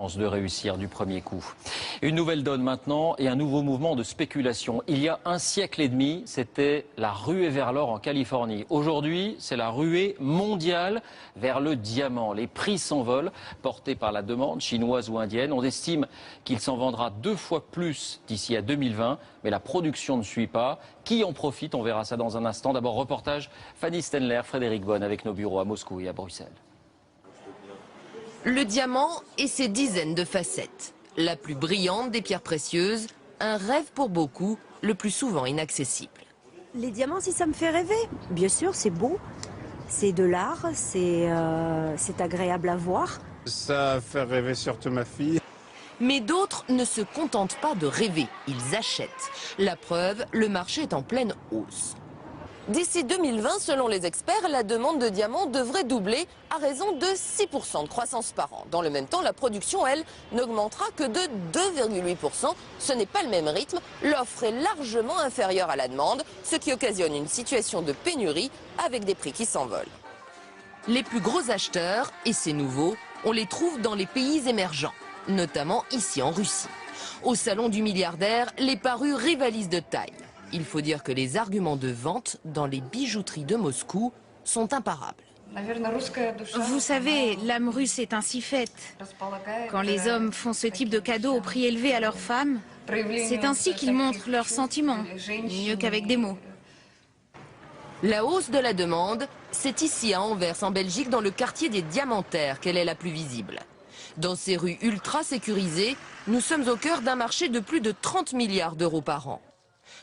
De réussir du premier coup. Une nouvelle donne maintenant et un nouveau mouvement de spéculation. Il y a un siècle et demi, c'était la ruée vers l'or en Californie. Aujourd'hui, c'est la ruée mondiale vers le diamant. Les prix s'envolent, portés par la demande chinoise ou indienne. On estime qu'il s'en vendra 2 fois plus d'ici à 2020, mais la production ne suit pas. Qui en profite? On verra ça dans un instant. D'abord, reportage Fanny Stenler, Frédéric Bonne avec nos bureaux à Moscou et à Bruxelles. Le diamant et ses dizaines de facettes. La plus brillante des pierres précieuses, un rêve pour beaucoup, le plus souvent inaccessible. Les diamants, si ça me fait rêver, bien sûr, c'est beau, c'est de l'art, c'est agréable à voir. Ça fait rêver surtout ma fille. Mais d'autres ne se contentent pas de rêver, ils achètent. La preuve, le marché est en pleine hausse. D'ici 2020, selon les experts, la demande de diamants devrait doubler à raison de 6% de croissance par an. Dans le même temps, la production, elle, n'augmentera que de 2,8%. Ce n'est pas le même rythme. L'offre est largement inférieure à la demande, ce qui occasionne une situation de pénurie avec des prix qui s'envolent. Les plus gros acheteurs, et c'est nouveau, on les trouve dans les pays émergents, notamment ici en Russie. Au salon du milliardaire, les parures rivalisent de taille. Il faut dire que les arguments de vente dans les bijouteries de Moscou sont imparables. Vous savez, l'âme russe est ainsi faite. Quand les hommes font ce type de cadeaux au prix élevé à leurs femmes, c'est ainsi qu'ils montrent leurs sentiments, mieux qu'avec des mots. La hausse de la demande, c'est ici à Anvers, en Belgique, dans le quartier des Diamantaires, qu'elle est la plus visible. Dans ces rues ultra sécurisées, nous sommes au cœur d'un marché de plus de 30 milliards d'euros par an.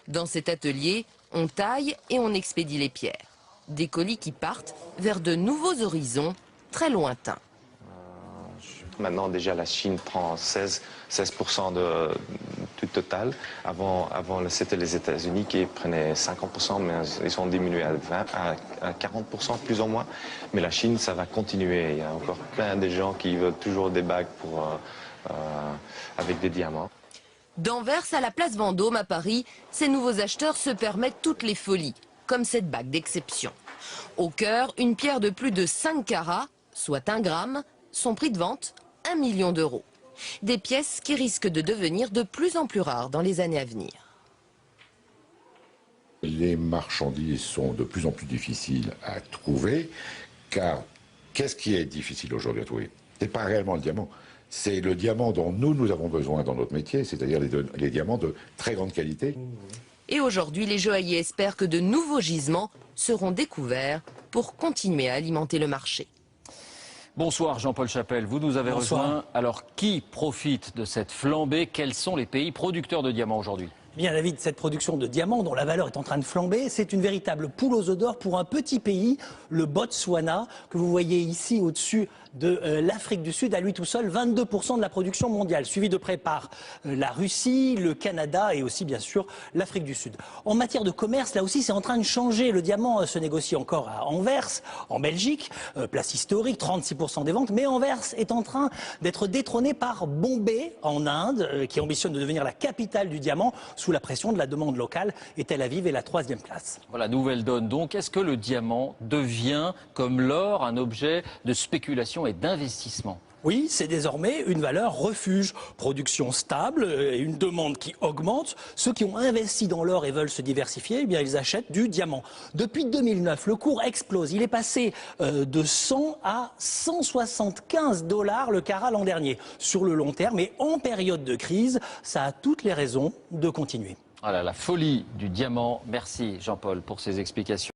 Dans cet atelier, on taille et on expédie les pierres. Des colis qui partent vers de nouveaux horizons très lointains. Maintenant, déjà, la Chine prend 16% du total. Avant c'était les États-Unis qui prenaient 50%, mais ils ont diminué à 40%, plus ou moins. Mais la Chine, ça va continuer. Il y a encore plein de gens qui veulent toujours des bagues avec des diamants. D'Anvers à la place Vendôme à Paris, ces nouveaux acheteurs se permettent toutes les folies, comme cette bague d'exception. Au cœur, une pierre de plus de 5 carats, soit 1 gramme, son prix de vente, 1 million d'euros. Des pièces qui risquent de devenir de plus en plus rares dans les années à venir. Les marchandises sont de plus en plus difficiles à trouver, car qu'est-ce qui est difficile aujourd'hui à trouver? Ce n'est pas réellement le diamant. C'est le diamant dont nous avons besoin dans notre métier, c'est-à-dire les diamants de très grande qualité. Et aujourd'hui, les joailliers espèrent que de nouveaux gisements seront découverts pour continuer à alimenter le marché. Bonsoir Jean-Paul Chapelle, vous nous avez rejoint. Alors qui profite de cette flambée? Quels sont les pays producteurs de diamants aujourd'hui? Bien, David, cette production de diamants dont la valeur est en train de flamber, c'est une véritable poule aux œufs d'or pour un petit pays, le Botswana, que vous voyez ici au-dessus de l'Afrique du Sud, à lui tout seul, 22% de la production mondiale, suivi de près par la Russie, le Canada et aussi bien sûr l'Afrique du Sud. En matière de commerce, là aussi c'est en train de changer. Le diamant se négocie encore à Anvers, en Belgique, place historique, 36% des ventes, mais Anvers est en train d'être détrôné par Bombay en Inde, qui ambitionne de devenir la capitale du diamant, sous la pression de la demande locale, et Tel Aviv est la 3e place. Voilà, nouvelle donne donc. Est-ce que le diamant devient, comme l'or, un objet de spéculation et d'investissement? Oui, c'est désormais une valeur refuge. Production stable et une demande qui augmente. Ceux qui ont investi dans l'or et veulent se diversifier, eh bien, ils achètent du diamant. Depuis 2009, le cours explose. Il est passé de 100 à 175 $ le carat l'an dernier. Sur le long terme et en période de crise, ça a toutes les raisons de continuer. Voilà, la folie du diamant. Merci Jean-Paul pour ces explications.